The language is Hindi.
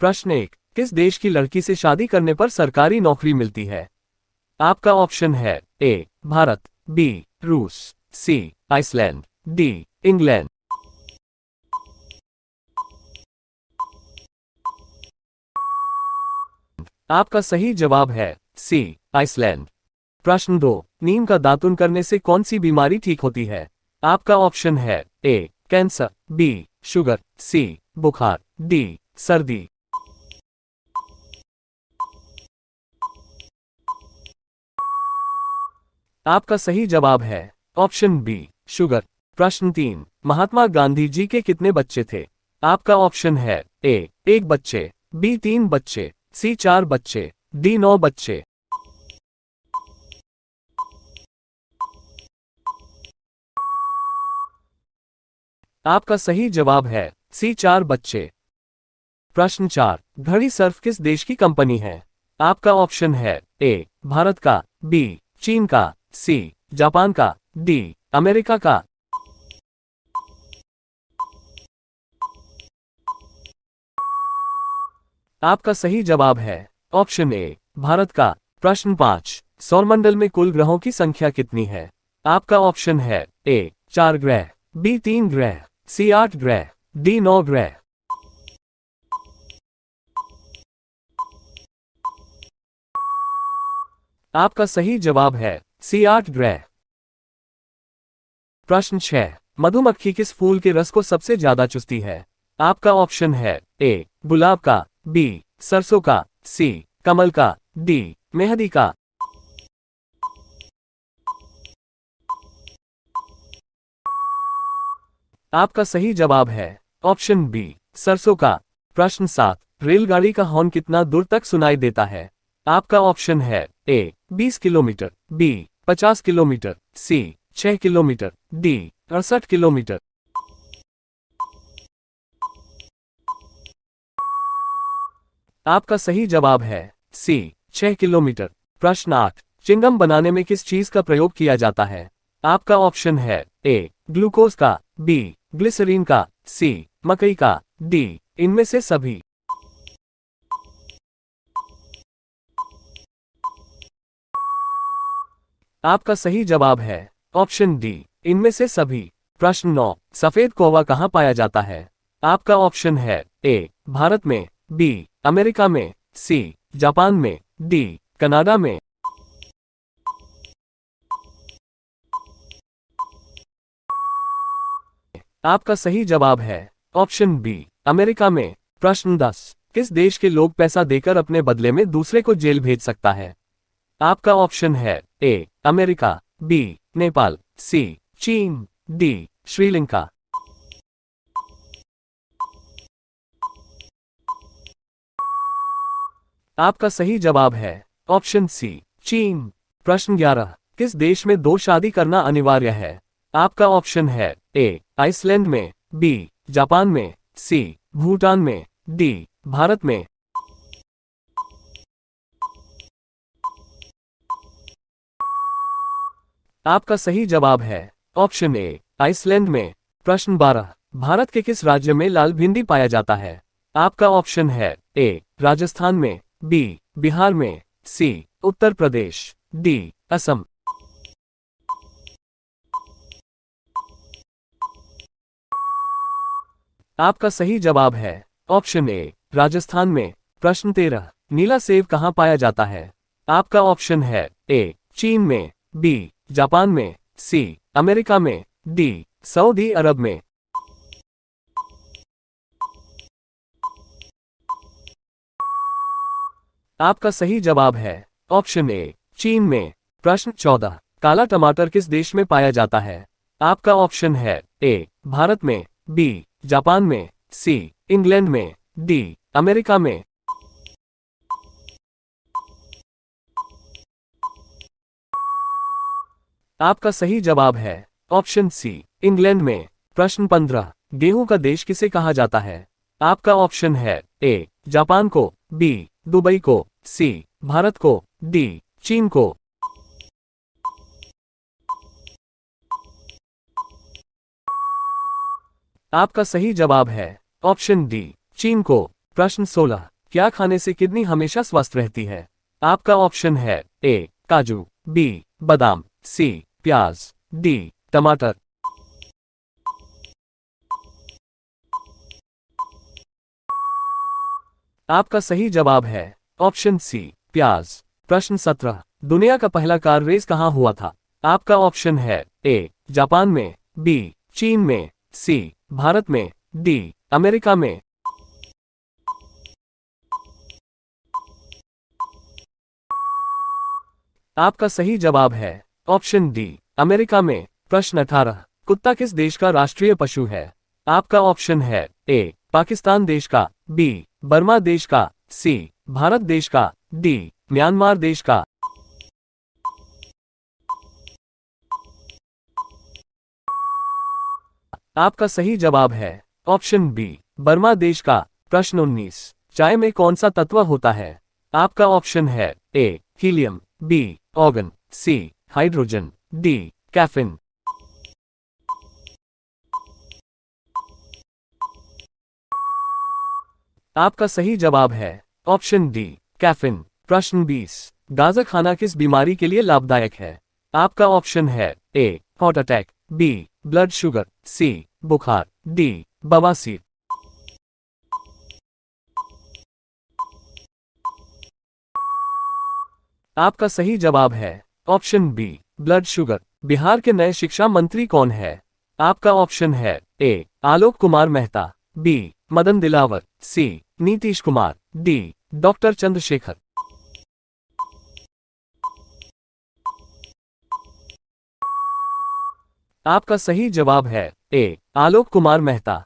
प्रश्न 1, किस देश की लड़की से शादी करने पर सरकारी नौकरी मिलती है? आपका ऑप्शन है ए भारत, बी रूस, सी आइसलैंड, डी इंग्लैंड। आपका सही जवाब है सी आइसलैंड। प्रश्न 2, नीम का दातुन करने से कौन सी बीमारी ठीक होती है? आपका ऑप्शन है ए कैंसर, बी शुगर, सी बुखार, डी सर्दी। आपका सही जवाब है ऑप्शन बी शुगर। प्रश्न 3, महात्मा गांधी जी के कितने बच्चे थे? आपका ऑप्शन है ए एक बच्चे, बी 3 बच्चे, सी 4 बच्चे, डी 9 बच्चे। आपका सही जवाब है सी 4 बच्चे। प्रश्न 4, घड़ी सर्फ किस देश की कंपनी है? आपका ऑप्शन है ए भारत का, बी चीन का, सी जापान का, डी अमेरिका का। आपका सही जवाब है ऑप्शन ए भारत का। प्रश्न 5, सौरमंडल में कुल ग्रहों की संख्या कितनी है? आपका ऑप्शन है ए 4 ग्रह, बी 3 ग्रह, सी 8 ग्रह, डी 9 ग्रह। आपका सही जवाब है सी 8 ग्रह। प्रश्न 6, मधुमक्खी किस फूल के रस को सबसे ज्यादा चूसती है? आपका ऑप्शन है ए गुलाब का, बी सरसों का, सी कमल का, डी मेहंदी का। आपका सही जवाब है ऑप्शन बी सरसों का। प्रश्न 7, रेलगाड़ी का हॉर्न कितना दूर तक सुनाई देता है? आपका ऑप्शन है ए 20 किलोमीटर, बी 50 किलोमीटर, सी 6 किलोमीटर, डी 68 किलोमीटर। आपका सही जवाब है सी 6 किलोमीटर। प्रश्न 8, च्युइंगम बनाने में किस चीज का प्रयोग किया जाता है? आपका ऑप्शन है ए ग्लूकोज का, बी ग्लिसरीन का, सी मकई का, डी इनमें से सभी। आपका सही जवाब है ऑप्शन डी इनमें से सभी। प्रश्न 9, सफेद कौवा कहाँ पाया जाता है? आपका ऑप्शन है ए भारत में, बी अमेरिका में, सी जापान में, डी कनाडा में। आपका सही जवाब है ऑप्शन बी अमेरिका में। प्रश्न 10, किस देश के लोग पैसा देकर अपने बदले में दूसरे को जेल भेज सकता है? आपका ऑप्शन है ए अमेरिका, बी नेपाल, सी चीन, डी श्रीलंका। आपका सही जवाब है ऑप्शन सी चीन। प्रश्न 11, किस देश में 2 शादी करना अनिवार्य है? आपका ऑप्शन है ए आइसलैंड में, बी जापान में, सी भूटान में, डी भारत में। आपका सही जवाब है ऑप्शन ए आइसलैंड में। प्रश्न 12, भारत के किस राज्य में लाल भिंडी पाया जाता है? आपका ऑप्शन है ए राजस्थान में, बी बिहार में, सी उत्तर प्रदेश, डी असम। आपका सही जवाब है ऑप्शन ए राजस्थान में। प्रश्न 13, नीला सेब कहाँ पाया जाता है? आपका ऑप्शन है ए चीन में, बी जापान में, सी अमेरिका में, डी सऊदी अरब में। आपका सही जवाब है ऑप्शन ए चीन में। प्रश्न 14, काला टमाटर किस देश में पाया जाता है? आपका ऑप्शन है ए भारत में, बी जापान में, सी इंग्लैंड में, डी अमेरिका में। आपका सही जवाब है ऑप्शन सी इंग्लैंड में। प्रश्न 15, गेहूं का देश किसे कहा जाता है? आपका ऑप्शन है ए जापान को, बी दुबई को, सी भारत को, डी चीन को। आपका सही जवाब है ऑप्शन डी चीन को। प्रश्न 16, क्या खाने से किडनी हमेशा स्वस्थ रहती है? आपका ऑप्शन है ए काजू, बी बादाम, सी प्याज, डी टमाटर। आपका सही जवाब है ऑप्शन सी प्याज। प्रश्न 17, दुनिया का पहला कार रेस कहाँ हुआ था? आपका ऑप्शन है ए जापान में, बी चीन में, सी भारत में, डी अमेरिका में। आपका सही जवाब है ऑप्शन डी अमेरिका में। प्रश्न 18, कुत्ता किस देश का राष्ट्रीय पशु है? आपका ऑप्शन है ए पाकिस्तान देश का, बी बर्मा देश का, सी भारत देश का, डी म्यांमार देश का। आपका सही जवाब है ऑप्शन बी बर्मा देश का। प्रश्न 19, चाय में कौन सा तत्व होता है? आपका ऑप्शन है ए helium, B organ, C hydrogen, D caffeine. आपका सही जवाब है ऑप्शन डी कैफीन। प्रश्न 20, गाजर खाना किस बीमारी के लिए लाभदायक है? आपका ऑप्शन है A heart attack, B blood sugar, C बुखार, डी बवासीर। आपका सही जवाब है option B blood sugar. Bihar के नए शिक्षा मंत्री कौन है? आपका ऑप्शन है A Alok Kumar Mehta, B Madan Dilawar, C Nitish Kumar, D doctor Chandrashekhar. आपका सही जवाब है ए आलोक कुमार मेहता।